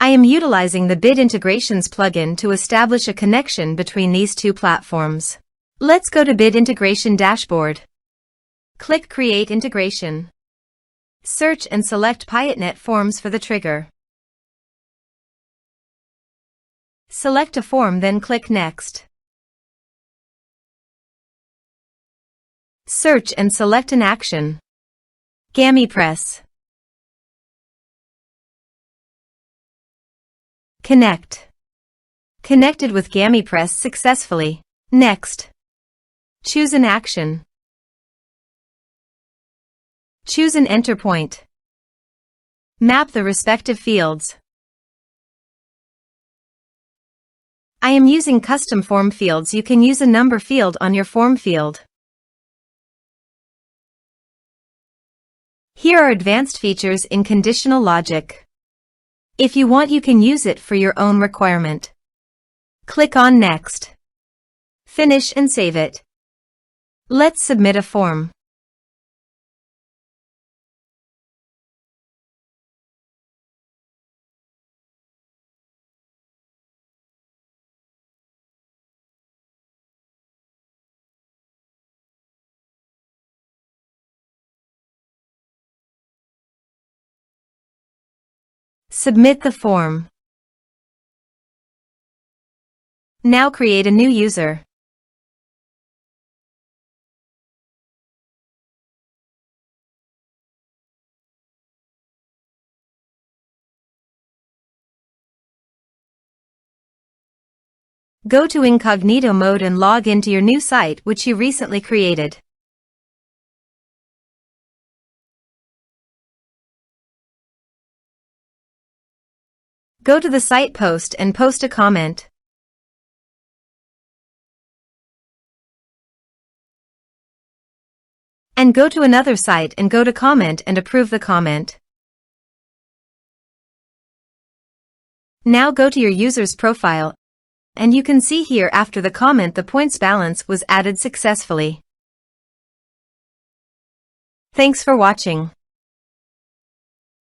I am utilizing the Bid Integrations plugin to establish a connection between these two platforms. Let's go to Bid Integration Dashboard. Click Create Integration. Search and select Piotnet Forms for the trigger. Select a form, then click Next. Search and select an action. GamiPress. Connect. Connected with GamiPress successfully. Next. Choose an action. Choose an enter point. Map the respective fields. I am using custom form fields. You can use a number field on your form field. Here are advanced features in conditional logic. If you want, you can use it for your own requirement. Click on Next. Finish and save it. Let's submit a form. Submit the form. Now create a new user. Go to incognito mode and log into your new site which you recently created. Go to the site post and post a comment. And go to another site and go to comment and approve the comment. Now go to your user's profile, and you can see here after the comment the points balance was added successfully. Thanks for watching.